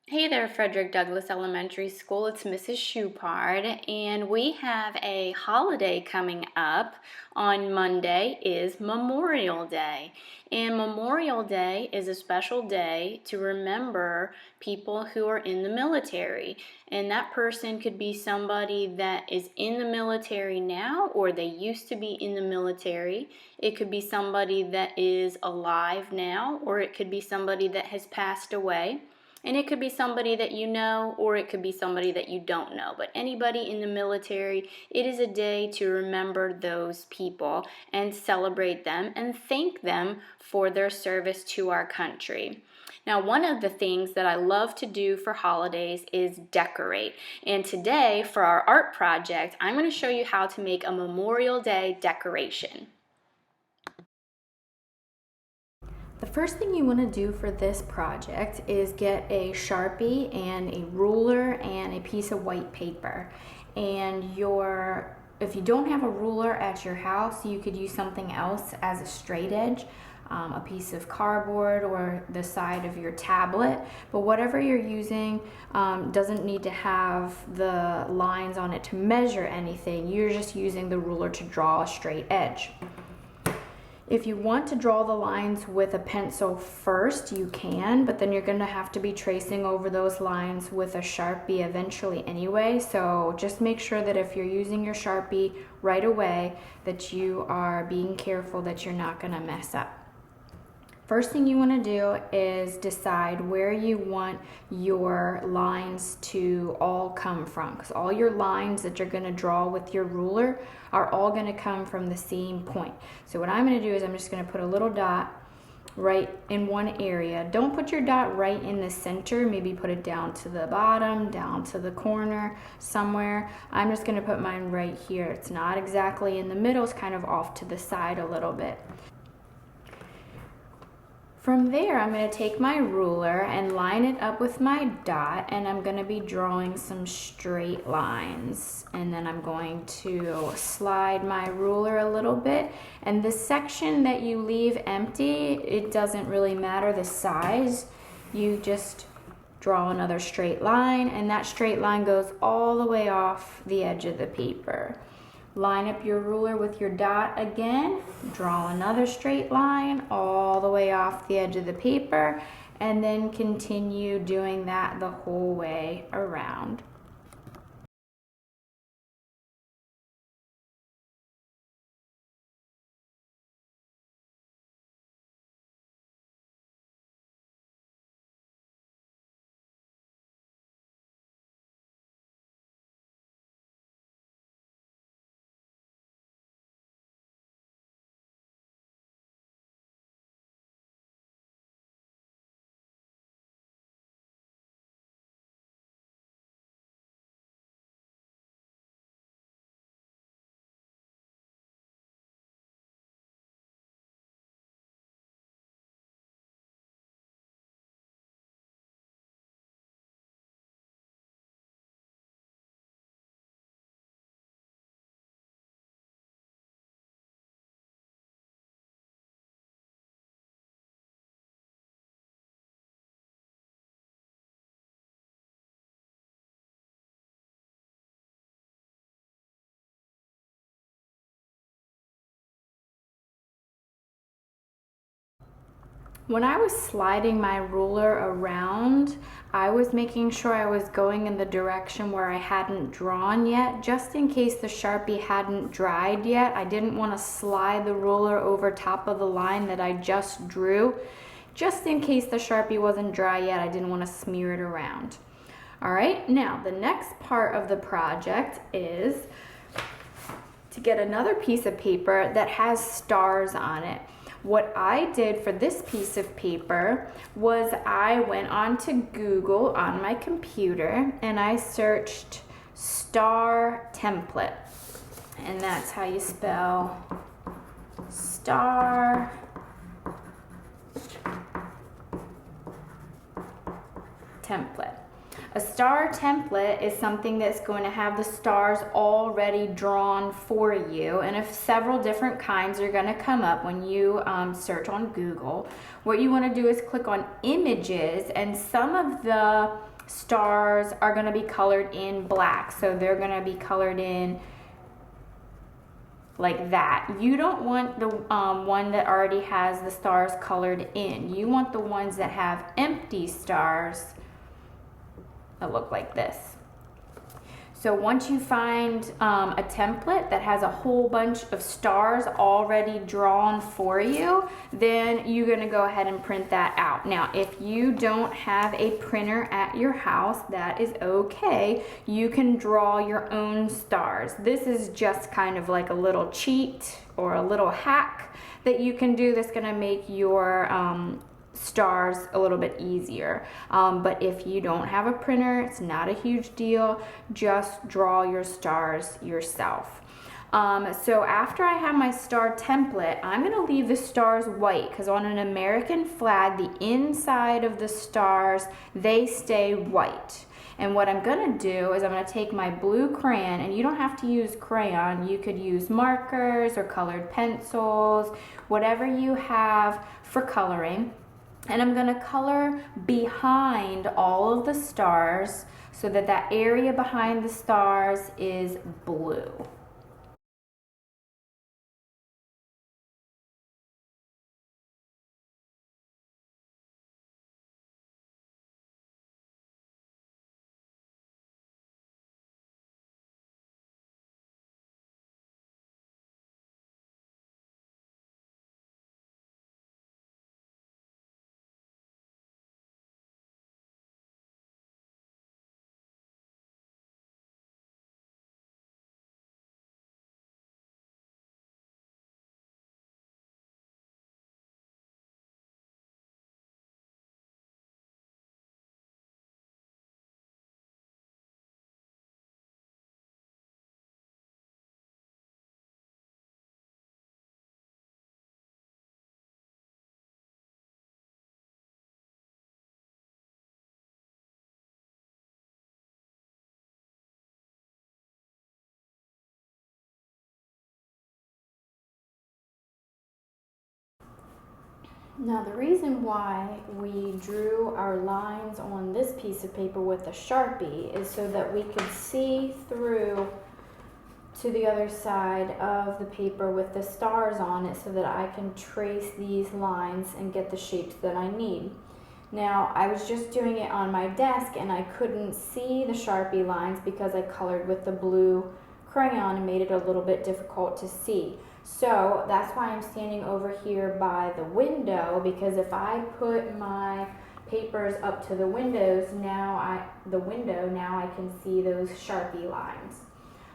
Hey there, Frederick Douglass Elementary School. It's Mrs. Shoupard, and we have a holiday coming up. On Monday is Memorial Day, and Memorial Day is a special day to remember people who are in the military. And that person could be somebody that is in the military now, or they used to be in the military. It could be somebody that is alive now, or it could be somebody that has passed away. And it could be somebody that you know, or it could be somebody that you don't know. But anybody in the military, it is a day to remember those people and celebrate them and thank them for their service to our country. Now, one of the things that I love to do for holidays is decorate. And today, for our art project, I'm going to show you how to make a Memorial Day decoration. The first thing you want to do for this project is get a Sharpie and a ruler and a piece of white paper. And if you don't have a ruler at your house, you could use something else as a straight edge, a piece of cardboard or the side of your tablet. But whatever you're using doesn't need to have the lines on it to measure anything. You're just using the ruler to draw a straight edge. If you want to draw the lines with a pencil first, you can, but then you're going to have to be tracing over those lines with a Sharpie eventually anyway. So just make sure that if you're using your Sharpie right away, that you are being careful that you're not going to mess up. First thing you want to do is decide where you want your lines to all come from, because all your lines that you're going to draw with your ruler are all going to come from the same point. So what I'm going to do is I'm just going to put a little dot right in one area. Don't put your dot right in the center, maybe put it down to the bottom, down to the corner somewhere. I'm just going to put mine right here. It's not exactly in the middle, it's kind of off to the side a little bit. From there, I'm going to take my ruler and line it up with my dot, and I'm going to be drawing some straight lines. And then I'm going to slide my ruler a little bit. And the section that you leave empty, it doesn't really matter the size. You just draw another straight line, and that straight line goes all the way off the edge of the paper. Line up your ruler with your dot again, draw another straight line all the way off the edge of the paper, and then continue doing that the whole way around. When I was sliding my ruler around, I was making sure I was going in the direction where I hadn't drawn yet, just in case the Sharpie hadn't dried yet. I didn't want to slide the ruler over top of the line that I just drew. Just in case the Sharpie wasn't dry yet, I didn't want to smear it around. All right, now the next part of the project is to get another piece of paper that has stars on it. What I did for this piece of paper was I went on to Google on my computer and I searched star template. And that's how you spell star template. A star template is something that's going to have the stars already drawn for you, and if several different kinds are going to come up when you search on Google. What you want to do is click on images, and some of the stars are going to be colored in black, so they're going to be colored in like that. You don't want the one that already has the stars colored in. You want the ones that have empty stars that look like this. So once you find a template that has a whole bunch of stars already drawn for you, then you're gonna go ahead and print that out. Now, if you don't have a printer at your house, that is okay. You can draw your own stars. This is just kind of like a little cheat or a little hack that you can do that's gonna make your stars a little bit easier. But if you don't have a printer, it's not a huge deal. Just draw your stars yourself. So after I have my star template, I'm going to leave the stars white because on an American flag, the inside of the stars, they stay white. And what I'm going to do is I'm going to take my blue crayon, and you don't have to use crayon. You could use markers or colored pencils, whatever you have for coloring. And I'm going to color behind all of the stars so that that area behind the stars is blue. Now the reason why we drew our lines on this piece of paper with a Sharpie is so that we could see through to the other side of the paper with the stars on it so that I can trace these lines and get the shapes that I need. Now I was just doing it on my desk and I couldn't see the Sharpie lines because I colored with the blue crayon and made it a little bit difficult to see. So that's why I'm standing over here by the window, because if I put my papers up to the windows, now I can see those Sharpie lines.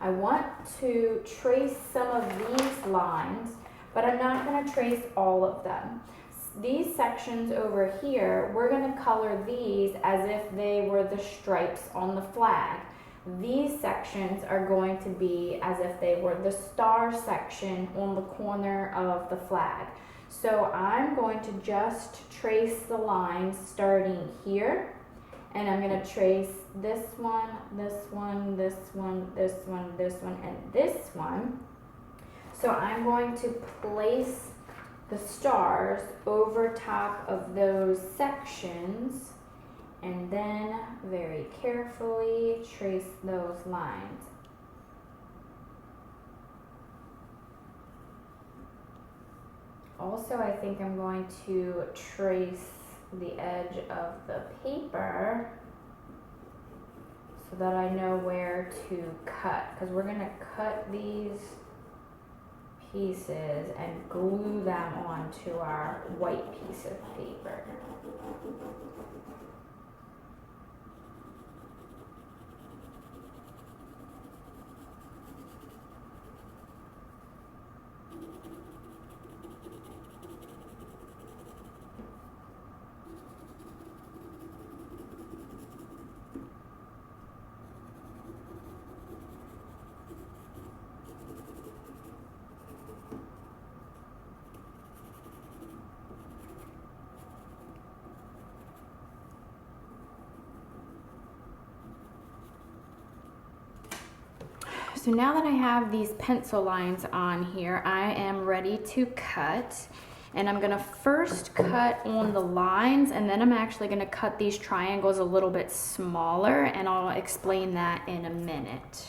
I want to trace some of these lines, but I'm not going to trace all of them. These sections over here, we're going to color these as if they were the stripes on the flag. These sections are going to be as if they were the star section on the corner of the flag. So I'm going to just trace the lines starting here, and I'm going to trace this one, this one, this one, this one, this one, and this one. So I'm going to place the stars over top of those sections and then very carefully trace those lines. Also, I think I'm going to trace the edge of the paper so that I know where to cut, because we're going to cut these pieces and glue them onto our white piece of paper. So now that I have these pencil lines on here, I am ready to cut. And I'm gonna first cut on the lines, and then I'm actually gonna cut these triangles a little bit smaller, and I'll explain that in a minute.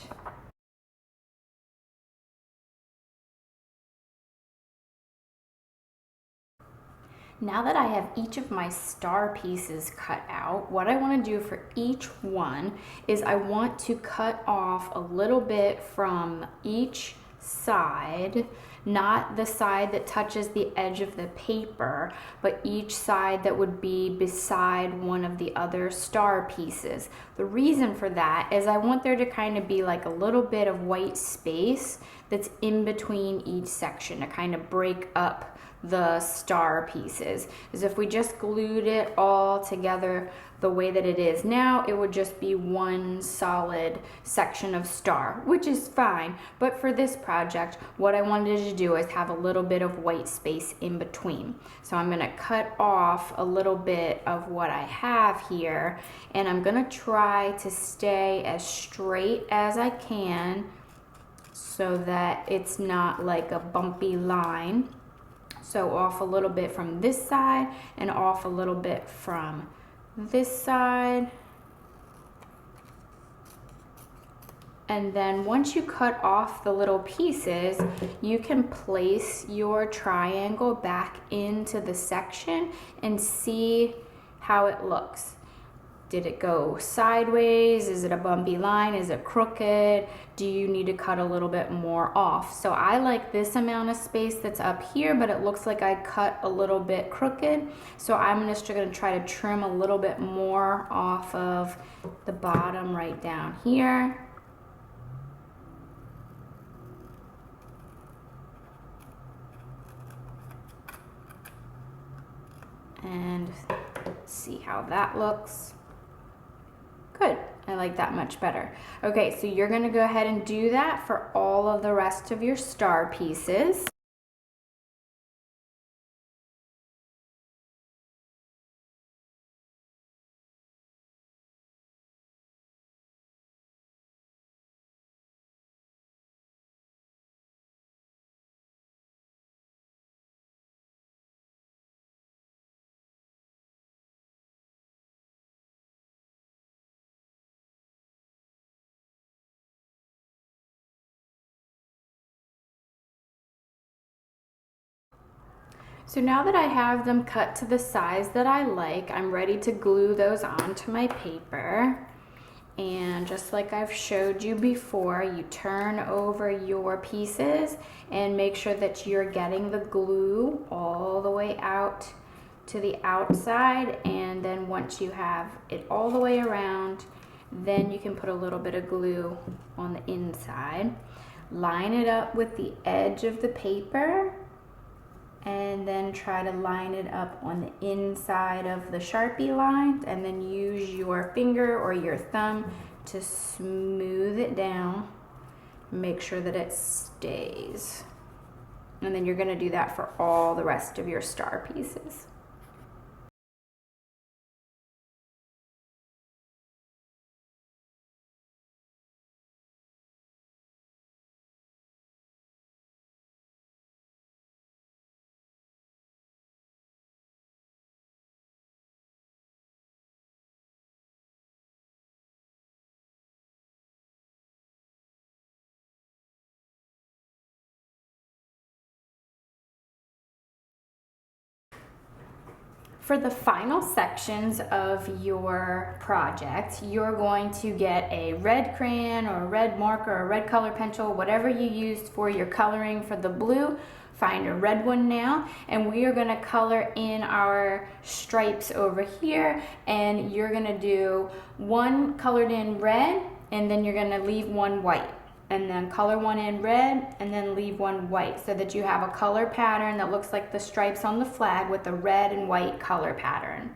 Now that I have each of my star pieces cut out, what I want to do for each one is I want to cut off a little bit from each side, not the side that touches the edge of the paper, but each side that would be beside one of the other star pieces. The reason for that is I want there to kind of be like a little bit of white space that's in between each section to kind of break up the star pieces. Is if we just glued it all together the way that it is now, it would just be one solid section of star, which is fine. But for this project, what I wanted to do is have a little bit of white space in between. So I'm gonna cut off a little bit of what I have here, and I'm gonna try to stay as straight as I can so that it's not like a bumpy line. So off a little bit from this side and off a little bit from this side. And then once you cut off the little pieces, you can place your triangle back into the section and see how it looks. Did it go sideways? Is it a bumpy line? Is it crooked? Do you need to cut a little bit more off? So I like this amount of space that's up here, but it looks like I cut a little bit crooked. So I'm just gonna try to trim a little bit more off of the bottom right down here. And see how that looks. Good, I like that much better. Okay, so you're gonna go ahead and do that for all of the rest of your star pieces. So now that I have them cut to the size that I like, I'm ready to glue those onto my paper. And just like I've showed you before, you turn over your pieces and make sure that you're getting the glue all the way out to the outside. And then once you have it all the way around, then you can put a little bit of glue on the inside. Line it up with the edge of the paper, and then try to line it up on the inside of the Sharpie line, and then use your finger or your thumb to smooth it down. Make sure that it stays. And then you're gonna do that for all the rest of your star pieces. For the final sections of your project, you're going to get a red crayon or a red marker or a red color pencil, whatever you used for your coloring for the blue. Find a red one now, and we are going to color in our stripes over here, and you're going to do one colored in red, and then you're going to leave one white, and then color one in red and then leave one white, so that you have a color pattern that looks like the stripes on the flag with the red and white color pattern.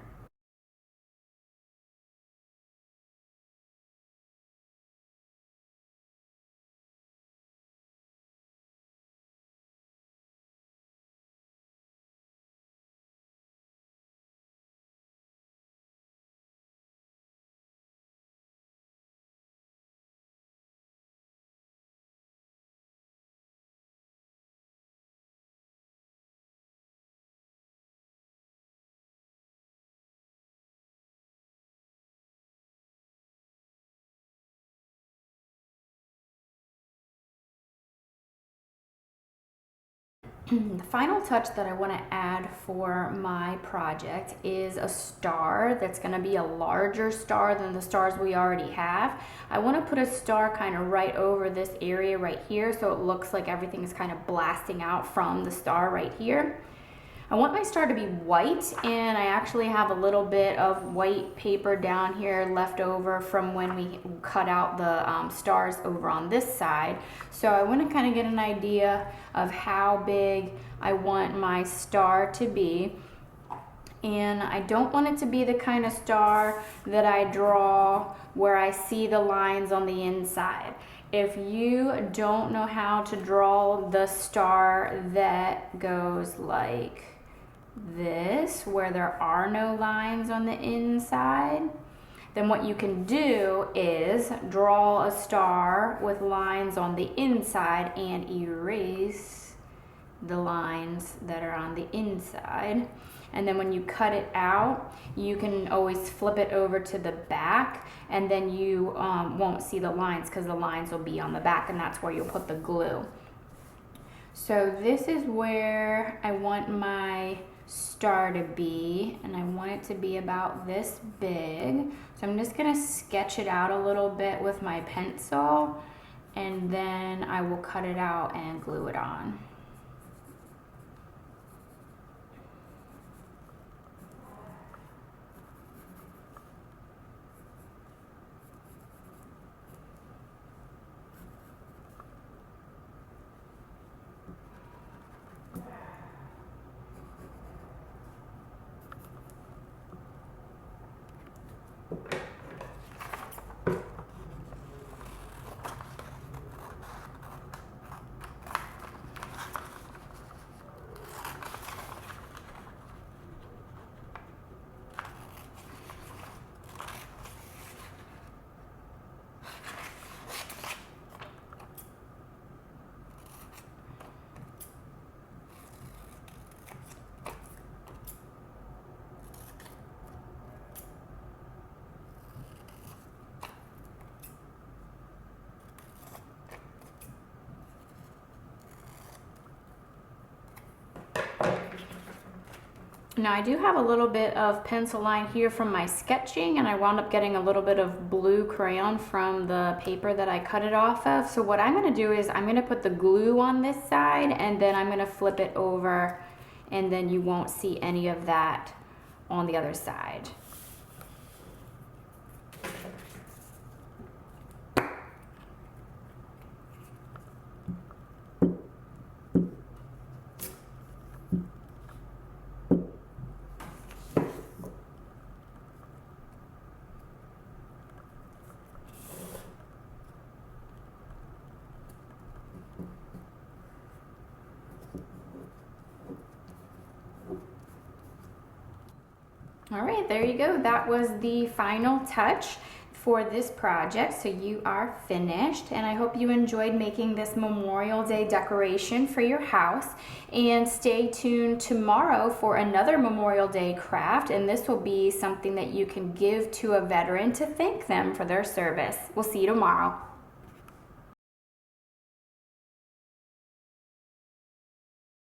The final touch that I want to add for my project is a star that's going to be a larger star than the stars we already have. I want to put a star kind of right over this area right here so it looks like everything is kind of blasting out from the star right here. I want my star to be white, and I actually have a little bit of white paper down here left over from when we cut out the stars over on this side. So I want to kind of get an idea of how big I want my star to be. And I don't want it to be the kind of star that I draw where I see the lines on the inside. If you don't know how to draw the star that goes like this, where there are no lines on the inside, then what you can do is draw a star with lines on the inside and erase the lines that are on the inside. And then when you cut it out, you can always flip it over to the back, and then you won't see the lines because the lines will be on the back, and that's where you'll put the glue. So this is where I want my star to be, and I want it to be about this big. So I'm just gonna sketch it out a little bit with my pencil, and then I will cut it out and glue it on. Now I do have a little bit of pencil line here from my sketching, and I wound up getting a little bit of blue crayon from the paper that I cut it off of. So what I'm going to do is I'm going to put the glue on this side, and then I'm going to flip it over, and then you won't see any of that on the other side. All right, there you go. That was the final touch for this project. So you are finished, and I hope you enjoyed making this Memorial Day decoration for your house. And stay tuned tomorrow for another Memorial Day craft, and this will be something that you can give to a veteran to thank them for their service. We'll see you tomorrow.